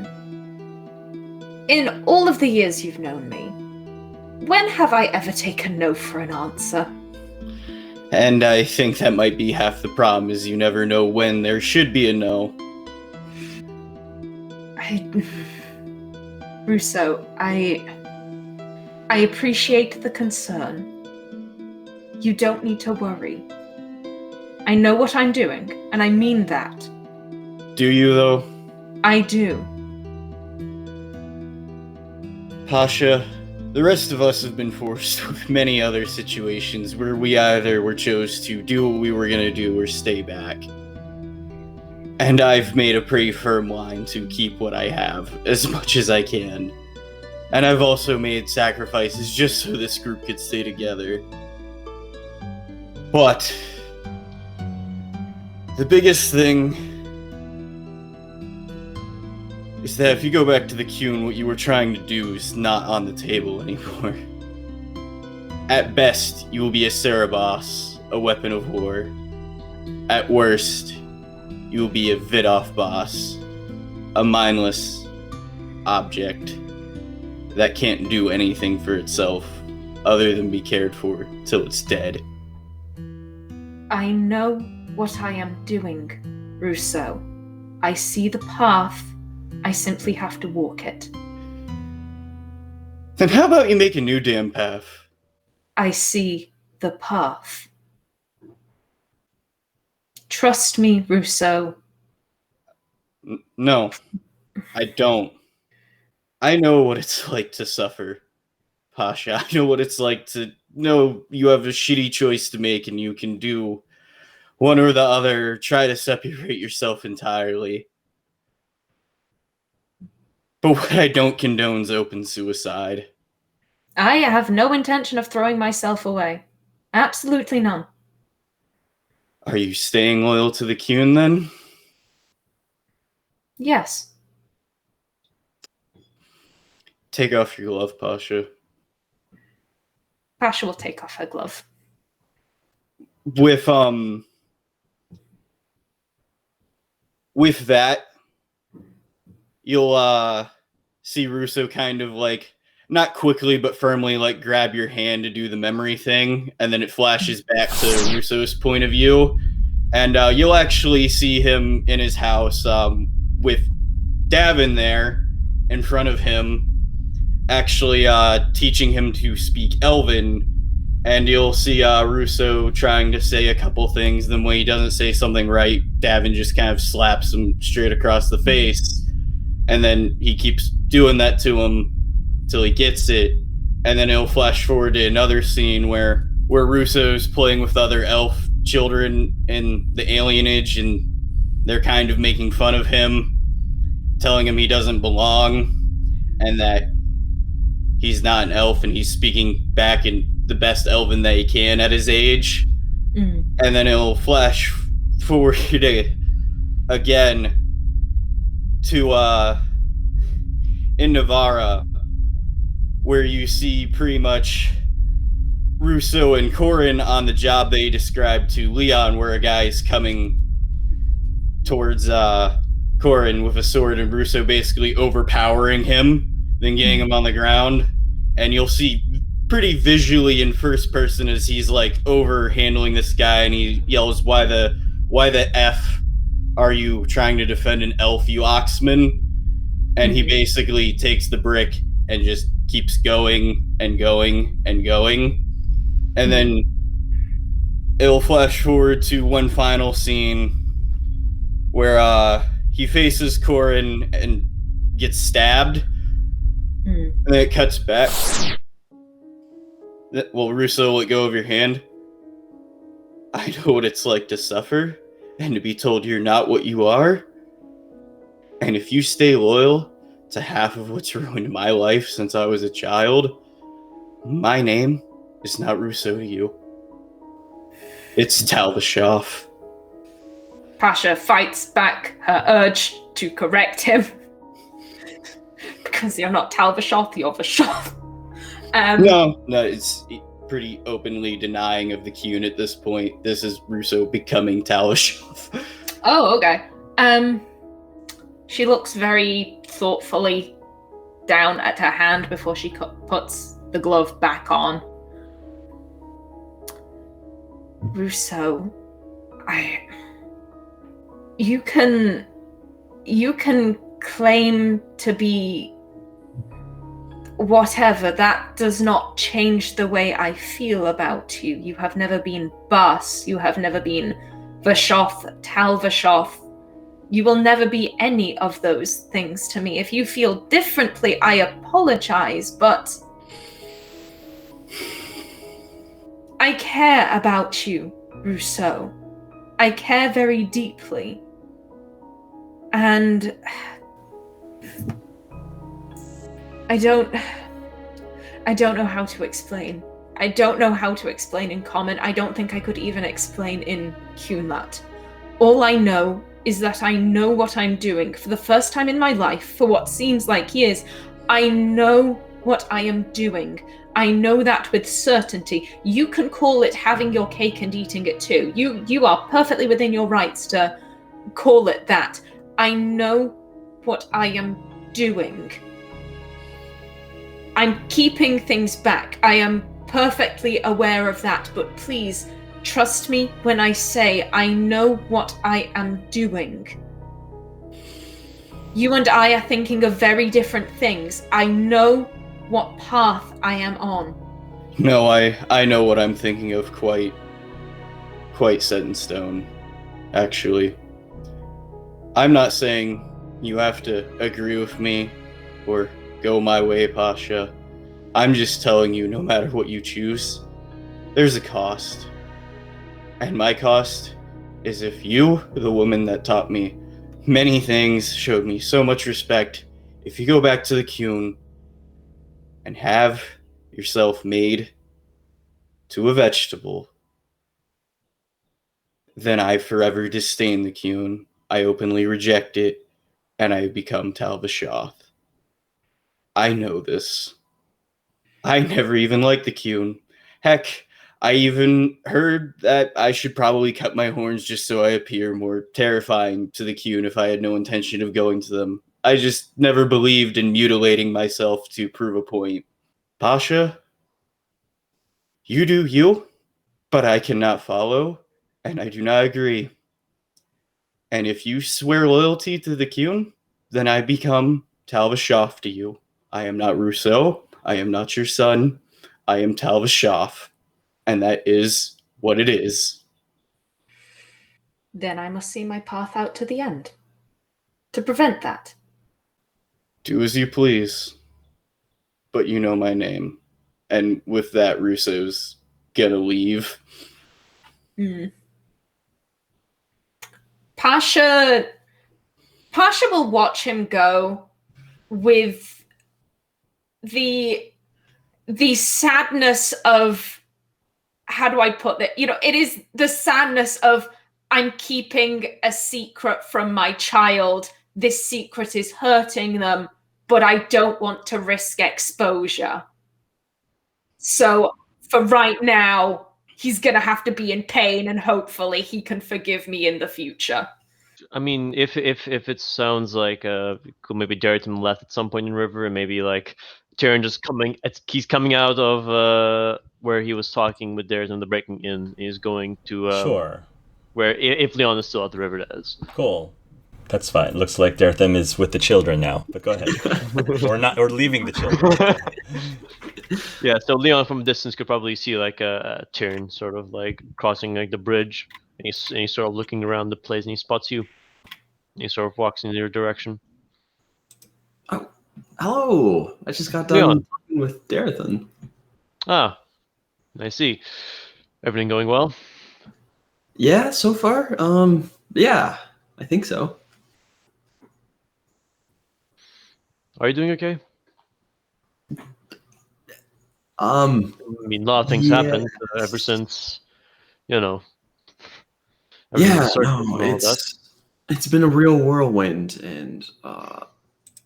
in all of the years you've known me, when have I ever taken no for an answer? And I think that might be half the problem, is you never know when there should be a no. Russo, I appreciate the concern. You don't need to worry. I know what I'm doing, and I mean that. Do you, though? I do. Pasha, the rest of us have been forced with many other situations where we either were chose to do what we were going to do or stay back. And I've made a pretty firm line to keep what I have as much as I can. And I've also made sacrifices just so this group could stay together. But the biggest thing is that if you go back to the Qun, what you were trying to do is not on the table anymore. At best, you will be a Cerebos, a weapon of war. At worst, you will be a Vidoff boss, a mindless object that can't do anything for itself other than be cared for till it's dead. I know what I am doing, Rousseau. I see the path. I simply have to walk it. Then how about you make a new damn path? I see the path. Trust me, Rousseau. No, I don't. I know what it's like to suffer, Pasha. I know what it's like to know you have a shitty choice to make and you can do one or the other, try to separate yourself entirely. But what I don't condone is open suicide. I have no intention of throwing myself away. Absolutely none. Are you staying loyal to the Qun then? Yes. Take off your glove, Pasha. Pasha will take off her glove. With that, you'll see Russo kind of like, not quickly but firmly, like grab your hand to do the memory thing, and then it flashes back to Russo's point of view, and you'll actually see him in his house with Davin there in front of him, actually teaching him to speak Elven. And you'll see Russo trying to say a couple things. Then when he doesn't say something right, Davin just kind of slaps him straight across the face. And then he keeps doing that to him till he gets it. And then it'll flash forward to another scene where Russo's playing with other elf children in the alienage, and they're kind of making fun of him, telling him he doesn't belong, and that he's not an elf, and he's speaking back in the best Elven that he can at his age. Mm. And then it'll flash forward again to in Navarra, where you see pretty much Russo and Corin on the job they described to Leon, where a guy's coming towards Corin with a sword, and Russo basically overpowering him, then getting him on the ground. And you'll see pretty visually in first person as he's like over handling this guy, and he yells, why the F are you trying to defend an elf, you oxman? And he basically takes the brick and just keeps going and going and going. And then it'll flash forward to one final scene where he faces Corin and gets stabbed. And then it cuts back. Well, Russo, let go of your hand. I know what it's like to suffer and to be told you're not what you are. And if you stay loyal to half of what's ruined my life since I was a child, my name is not Russo to you. It's Talbashov. Pasha fights back her urge to correct him. Because you're not Talbashov, you're Vashov. No, it's pretty openly denying of the Qun at this point. This is Russo becoming Talbashov. Oh, okay. She looks very thoughtfully down at her hand before she puts the glove back on. Russo, you can claim to be whatever. That does not change the way I feel about you. You have never been Bas. You have never been Vashoth, Talvashov. You will never be any of those things to me. If you feel differently, I apologize, but I care about you, Rousseau. I care very deeply. And I don't know how to explain. I don't know how to explain in common. I don't think I could even explain in Qunlat. All I know is that I know what I'm doing. For the first time in my life, for what seems like years, I know what I am doing. I know that with certainty. You can call it having your cake and eating it too. You are perfectly within your rights to call it that. I know what I am doing. I'm keeping things back. I am perfectly aware of that, but please Trust me when I say I know what I am doing. You and I are thinking of very different things. I know what path I am on. No, I know what I'm thinking of quite set in stone, actually. I'm not saying you have to agree with me or go my way, Pasha. I'm just telling you, no matter what you choose, there's a cost. And my cost is if you, the woman that taught me many things, showed me so much respect, if you go back to the Kyun and have yourself made to a vegetable, then I forever disdain the Kyun, I openly reject it, and I become Talvashoth. I know this. I never even liked the Kyun. Heck, I even heard that I should probably cut my horns just so I appear more terrifying to the Kyun if I had no intention of going to them. I just never believed in mutilating myself to prove a point. Pasha, you do you, but I cannot follow, and I do not agree. And if you swear loyalty to the Kyun, then I become Talvashoth to you. I am not Rousseau. I am not your son. I am Talvashoth. And that is what it is. Then I must see my path out to the end. To prevent that. Do as you please. But you know my name. And with that, Rousseau's gonna leave. Pasha will watch him go with the sadness of, how do I put that? It is the sadness of, I'm keeping a secret from my child. This secret is hurting them, but I don't want to risk exposure. So for right now, he's going to have to be in pain, and hopefully he can forgive me in the future. I mean, if it sounds like could maybe Darrington left at some point in River, and maybe like Tyrion just he's coming out of where he was talking with Darrington, the breaking in. He's going to Sure. where if Leon is still at the river, that is. Cool. That's fine. Looks like Dartham is with the children now, but go ahead. or not, or leaving the children. Yeah, so Leon from a distance could probably see like a Tyrion sort of like crossing like the bridge, and he's sort of looking around the place, and he spots you. And he sort of walks in your direction. Oh, hello! I just got done Leon. talking with Darthan. Ah, I see. Everything going well? Yeah, so far. Yeah, I think so. Are you doing okay? I mean, a lot of things happened ever since, Yeah, no, it's been a real whirlwind, and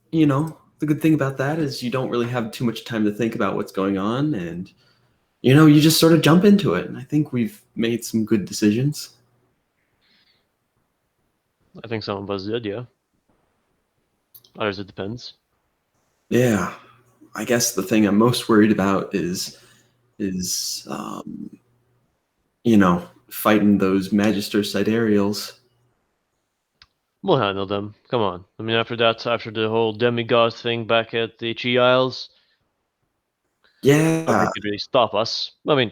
the good thing about that is you don't really have too much time to think about what's going on, and you just sort of jump into it. And I think we've made some good decisions. I think some of us did, yeah. Others, it depends. Yeah, I guess the thing I'm most worried about is fighting those Magister Sidereals. We'll handle them. Come on. I mean, after the whole demigod thing back at the Chi Isles, yeah, they could really stop us. I mean,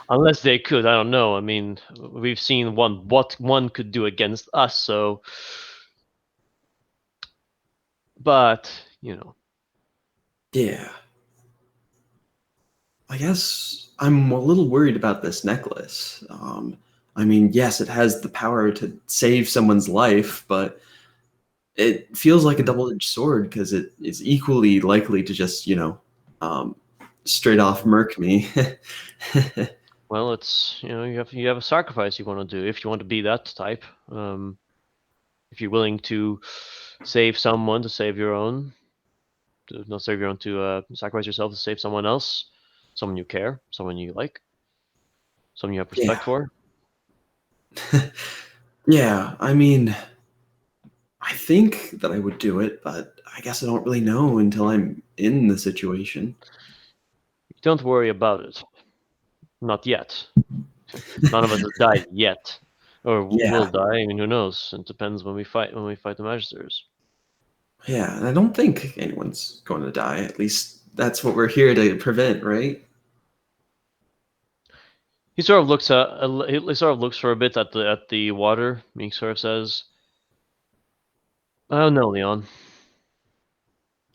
unless they could, I don't know. I mean, we've seen what one could do against us, so. But yeah. I guess I'm a little worried about this necklace. I mean, yes, it has the power to save someone's life, but it feels like a double-edged sword because it is equally likely to just, straight off murk me. Well, it's you have a sacrifice you want to do if you want to be that type. If you're willing to save someone to save your own, not save your own, to sacrifice yourself to save someone else, someone you care, someone you like, someone you have respect for. Yeah, I mean, I think that I would do it, but I guess I don't really know until I'm in the situation. Don't worry about it. Not yet. None of us has died yet, or Yeah. will die. I mean, who knows? It depends when we fight. When we fight the Magisters. Yeah, and I don't think anyone's going to die. At least that's what we're here to prevent, right? He sort of looks he sort of looks for a bit at the water. He sort of says, "I don't know, Leon.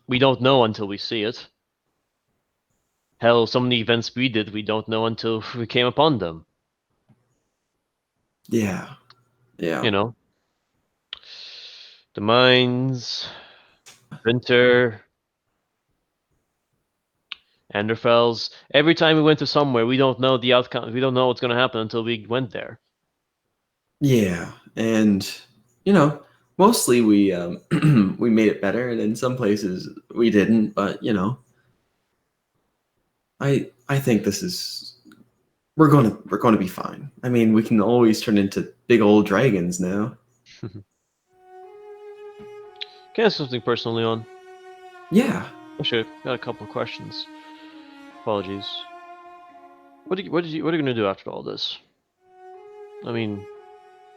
We don't know until we see it. Hell, some of the events we did, we don't know until we came upon them. Yeah. Yeah. You know, the mines, Winter, Anderfels. Every time we went to somewhere, we don't know the outcome. We don't know what's going to happen until we went there. Yeah. And mostly we we made it better, and in some places we didn't, but I think this is we're going to be fine. I mean, we can always turn into big old dragons now. Can I ask something personal, Leon? Yeah. Actually, I've got a couple of questions. Apologies. What are you going to do after all this? I mean,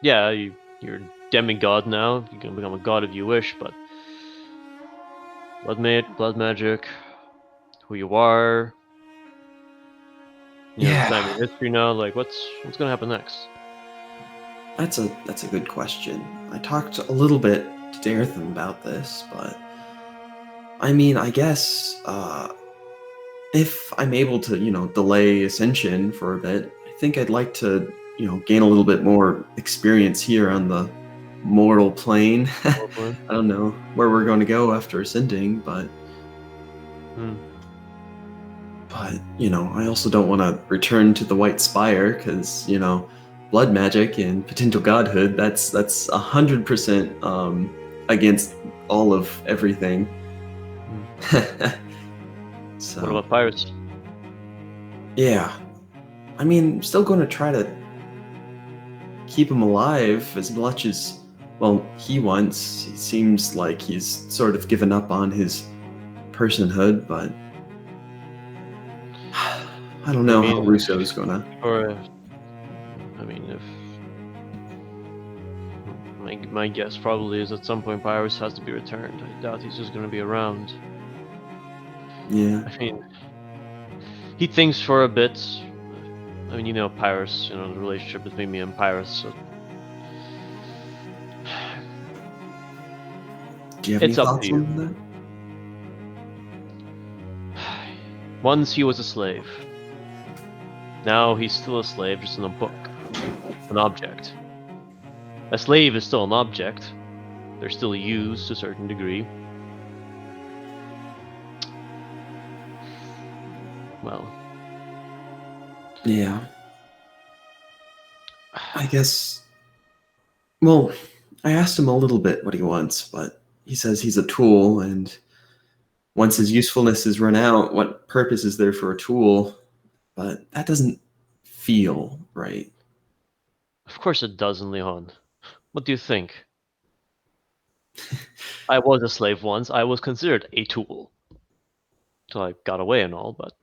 yeah, you're a demigod now. You can become a god if you wish, but blood magic, who you are. This time in history now. Like, what's gonna happen next? That's a good question. I talked a little bit to Darethan about this, but I mean, I guess if I'm able to, delay Ascension for a bit, I think I'd like to, gain a little bit more experience here on the mortal plane. I don't know where we're going to go after ascending, but I also don't want to return to the White Spire because, blood magic and potential godhood, that's 100% against all of everything. So, what about pirates? Yeah. I mean, I'm still going to try to keep him alive as much as, well, he wants. He seems like he's sort of given up on his personhood, but I don't know how Russo's going to. I mean, if my guess probably is at some point Pyrus has to be returned. I doubt he's just going to be around. Yeah. I mean, he thinks for a bit. I mean, Pyrus, the relationship between me and Pyrus. So do you have any thoughts on that? Once he was a slave. Now he's still a slave, just in a book. An object. A slave is still an object. They're still used to a certain degree. Well. Yeah. I guess. Well, I asked him a little bit what he wants, but he says he's a tool, and once his usefulness is run out, what purpose is there for a tool? But that doesn't feel right. Of course it doesn't, Leon. What do you think? I was a slave once. I was considered a tool. So I got away and all, but...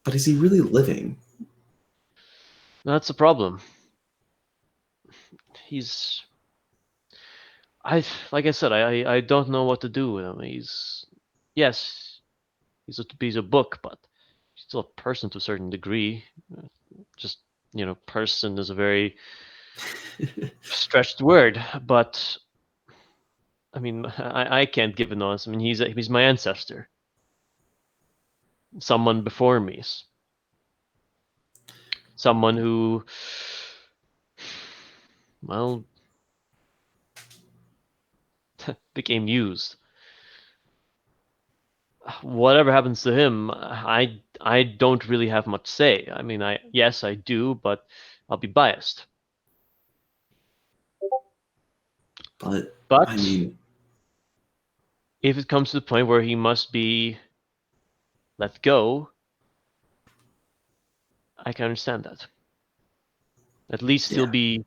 But is he really living? That's the problem. Like I said, I don't know what to do with him. He's a book, but he's still a person to a certain degree. Just person is a very stretched word, but I mean, I can't give an honest. I mean, he's my ancestor, someone before me, someone who, well, became used. Whatever happens to him, I don't really have much say. I mean, I do, but I'll be biased. But I mean, if it comes to the point where he must be let go, I can understand that. At least he'll be,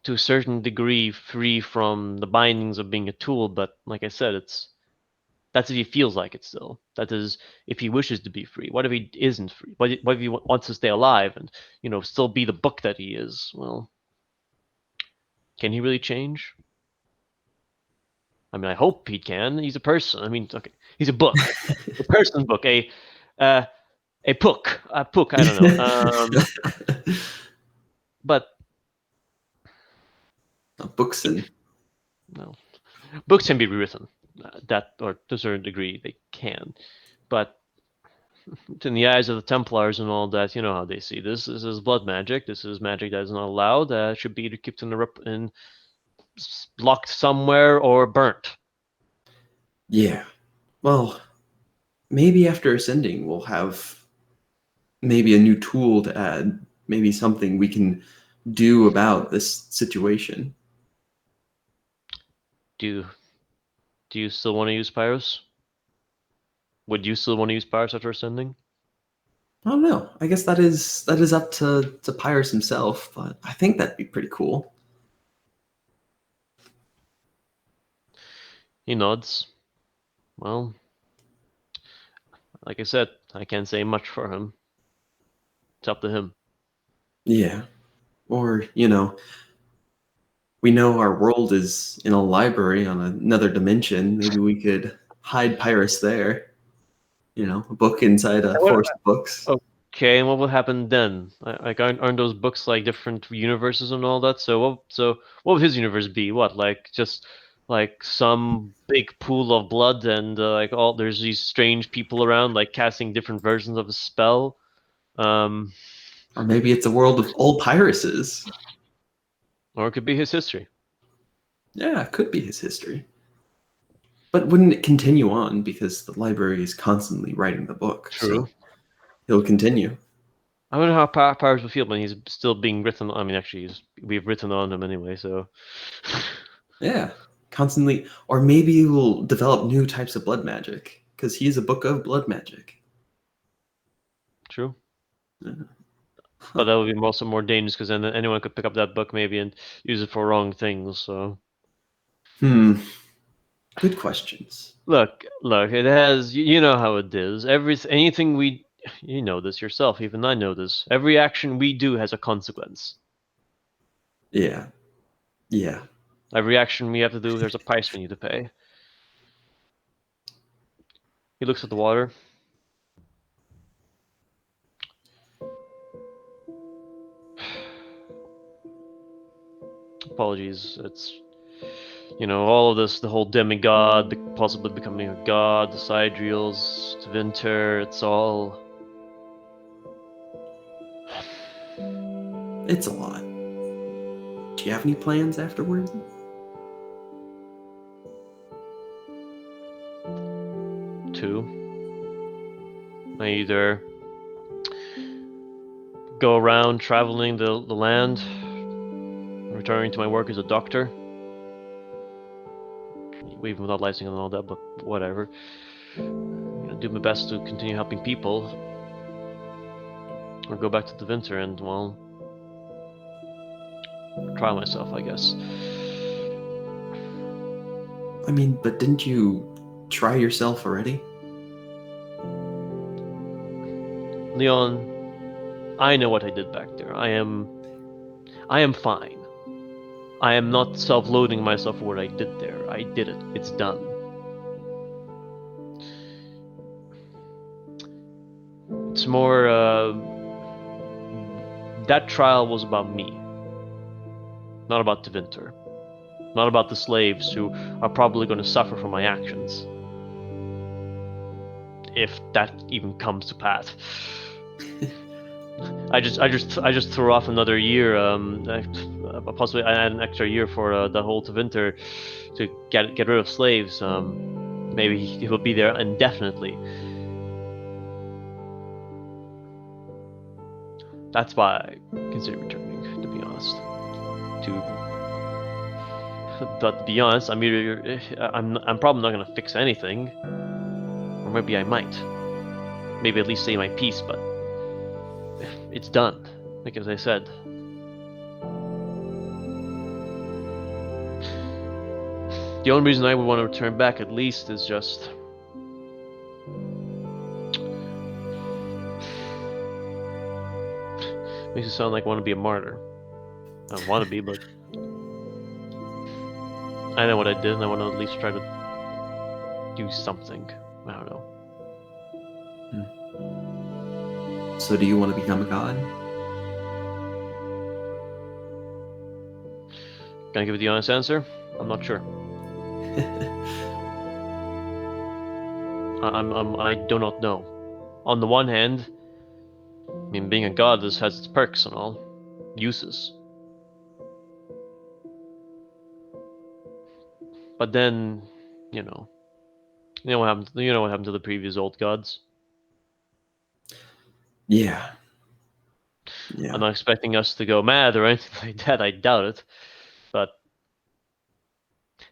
to a certain degree, free from the bindings of being a tool. But like I said, That's if he feels like it still. That is, if he wishes to be free. What if he isn't free? What if he wants to stay alive and, still be the book that he is? Well, can he really change? I mean, I hope he can. He's a person. I mean, okay, he's a book, a person's book, a book, I don't know. But Bookson. no, books can be rewritten. That, or to a certain degree, they can. But in the eyes of the Templars and all that, you know how they see this. This is blood magic. This is magic that is not allowed. Should be either kept locked somewhere or burnt. Yeah. Well, maybe after ascending, we'll have maybe a new tool to add. Maybe something we can do about this situation. Do you still want to use Pyros? Would you still want to use Pyros after ascending? I don't know. I guess that is up to Pyrus himself, but I think that'd be pretty cool. He nods. Well, like I said, I can't say much for him. It's up to him. Yeah. Or, we know our world is in a library on another dimension. Maybe we could hide Pyrus there. A book inside a forest of books. Okay, and what will happen then? Like, aren't those books like different universes and all that? So what would his universe be? What, like, just like some big pool of blood and there's these strange people around like casting different versions of a spell? Or maybe it's a world of old Pyruses. Or it could be his history. Yeah, it could be his history. But wouldn't it continue on because the library is constantly writing the book? True. So he'll continue. I wonder how Pyrus would feel when he's still being written. I mean, actually, we've written on him anyway, so. Yeah, constantly. Or maybe he will develop new types of blood magic because he's a book of blood magic. True. Yeah. But that would be also more dangerous because then anyone could pick up that book maybe and use it for wrong things. So. Good questions. Look. It has. You know how it is. Anything we. You know this yourself. Even I know this. Every action we do has a consequence. Yeah. Yeah. Every action we have to do, there's a price we need to pay. He looks at the water. Apologies. It's, all of this, the whole demigod, possibly becoming a god, the Sidriels, Winter, it's all... It's a lot. Do you have any plans afterward? Two. I either go around traveling the land, returning to my work as a doctor, even without licensing and all that, but whatever. Do my best to continue helping people, or go back to the winter and, well, try myself, I guess. I mean, but didn't you try yourself already? Leon, I know what I did back there. I am fine. I am not self-loathing myself for what I did there. I did it. It's done. It's more, that trial was about me. Not about Tevinter. Not about the slaves who are probably going to suffer from my actions. If that even comes to pass. I just threw off another year, possibly an extra year for the whole Tevinter to get rid of slaves. Maybe he will be there indefinitely. That's why I consider returning, to be honest. But to be honest, I'm probably not gonna fix anything, or maybe I might. Maybe at least say my piece, but it's done, like as I said. The only reason I would want to return back, at least, is just Makes you sound like I want to be a martyr. I don't want to be, but I know what I did, and I want to at least try to do something. I don't know. So do you want to become a god? Can I give you the honest answer? I'm not sure. I do not know. On the one hand, I mean, being a god has its perks and all, uses. But then, you know what happened. You know what happened to the previous old gods. Yeah. I'm not expecting us to go mad or anything like that. I doubt it. But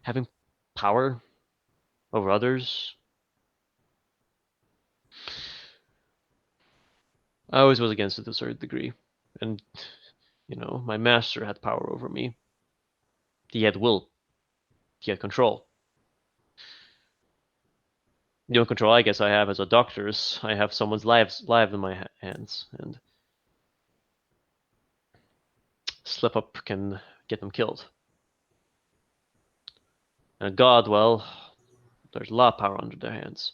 having power over others, I always was against it to a certain degree. And my master had power over me. He had will. He had control. The only control I guess I have as a doctor is I have someone's life in my hands, and slip up can get them killed. And a god, well, there's a lot of power under their hands.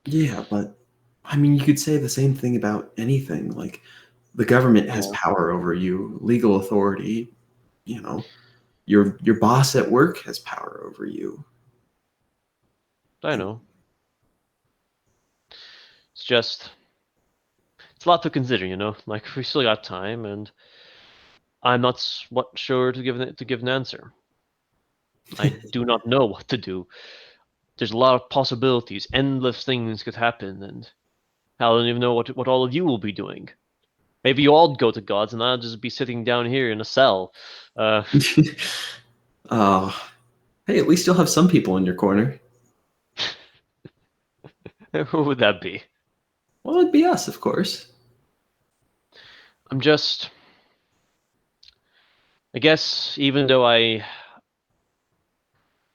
Yeah, but I mean, you could say the same thing about anything. Like, the government has Yeah. power over you, legal authority. Your boss at work has power over you. I know. It's a lot to consider, Like, we still got time, and I'm not sure to give an answer. I do not know what to do. There's a lot of possibilities. Endless things could happen, and I don't even know what all of you will be doing. Maybe you all go to gods, and I'll just be sitting down here in a cell. Hey, at least you'll have some people in your corner. Who would that be? Well, it'd be us, of course. I guess, even though I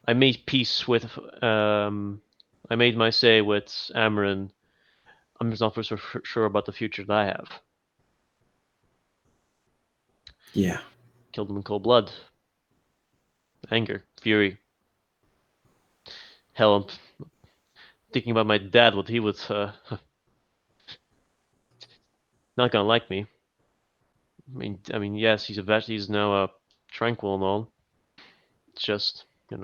made peace with, I made my say with Amarin, I'm just not so sure about the future that I have. Yeah. Killed him in cold blood. Anger, fury. Hell, I'm thinking about my dad, what he would, not gonna like me. I mean, yes, he's now tranquil and all. It's just, it's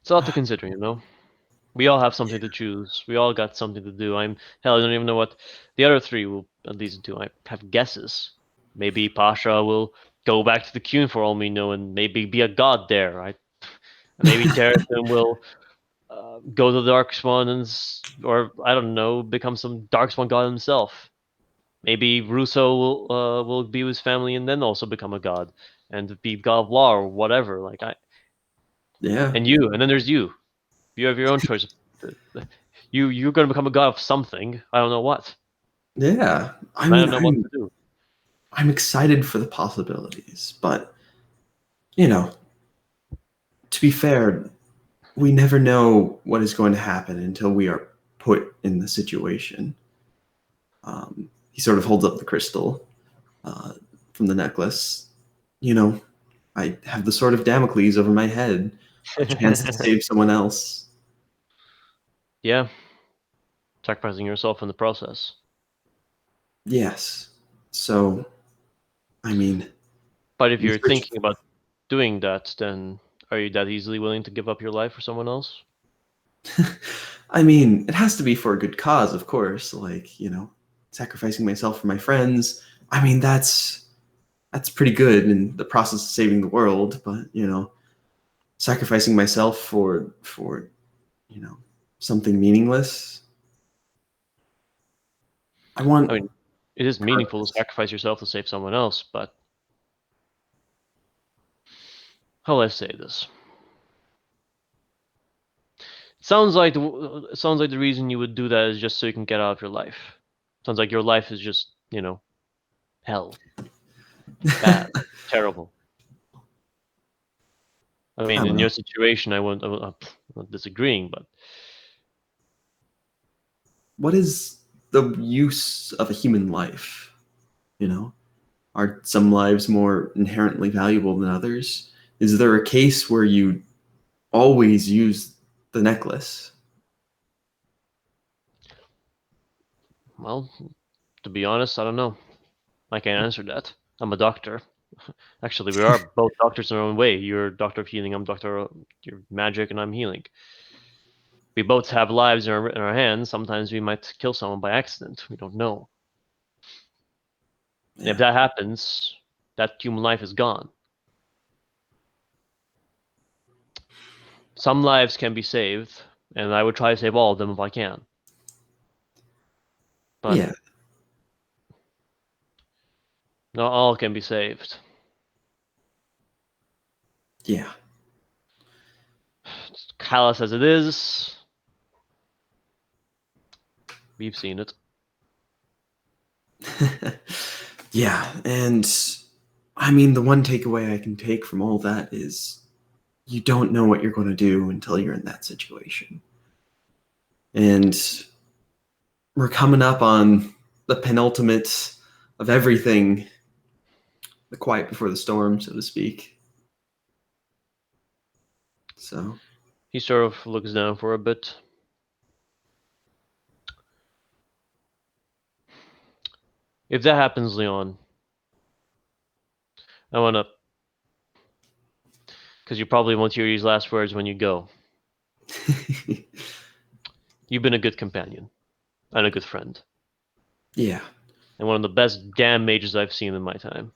a lot to consider. We all have something to choose. We all got something to do. I don't even know what the other three will at least do. I have guesses. Maybe Pasha will go back to the Qun for all we know, and maybe be a god there, right? Maybe Terratin will go to the Darkspawn or I don't know, become some Darkspawn god himself. Maybe Russo will be with his family and then also become a god and be god of law or whatever. Yeah. And then there's you. You have your own choice. You're going to become a god of something. I don't know what. Yeah. I don't know what to do. I'm excited for the possibilities, but to be fair, we never know what is going to happen until we are put in the situation. He sort of holds up the crystal from the necklace. I have the sword of Damocles over my head, a chance to save someone else. Yeah. Sacrificing yourself in the process. Yes. So, I mean... But if you're thinking about doing that, then are you that easily willing to give up your life for someone else? I mean, it has to be for a good cause, of course. Like, sacrificing myself for my friends. I mean, that's pretty good in the process of saving the world. But sacrificing myself for something meaningless. I mean, it is meaningful to sacrifice yourself to save someone else, but how will I say this? It sounds like the reason you would do that is just so you can get out of your life. Sounds like your life is just, hell. Bad. Terrible. I mean, in your situation, I'm not disagreeing, but what is the use of a human life. You know, are some lives more inherently valuable than others? Is there a case where you always use the necklace? Well, to be honest, I don't know. I can't answer that. I'm a doctor. Actually, we are both doctors in our own way. You're a doctor of healing. I'm doctor. You're magic, and I'm healing. We both have lives in our hands. Sometimes we might kill someone by accident. We don't know. And if that happens, that human life is gone. Some lives can be saved, and I would try to save all of them if I can. But Yeah. not all can be saved. Yeah. It's callous as it is, we've seen it. Yeah, and I mean, the one takeaway I can take from all that is you don't know what you're going to do until you're in that situation. And we're coming up on the penultimate of everything, the quiet before the storm, so to speak. So He sort of looks down for a bit. If that happens, Leon, I want to, because you probably won't hear these last words when you go. You've been a good companion and a good friend. Yeah. And one of the best damn mages I've seen in my time.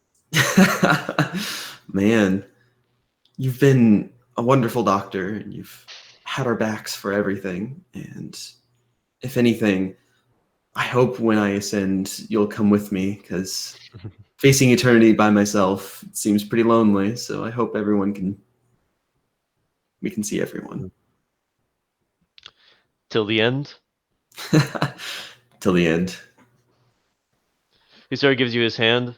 Man, you've been a wonderful doctor, and you've had our backs for everything. And if anything, I hope when I ascend, you'll come with me, because facing eternity by myself seems pretty lonely. So I hope we can see everyone. Till the end? Till the end. He sort of gives you his hand.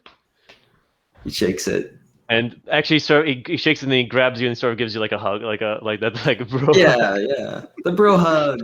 He shakes it. And actually, sort of, he shakes it and then he grabs you and sort of gives you like a hug, like that, like bro. Yeah. The bro hug.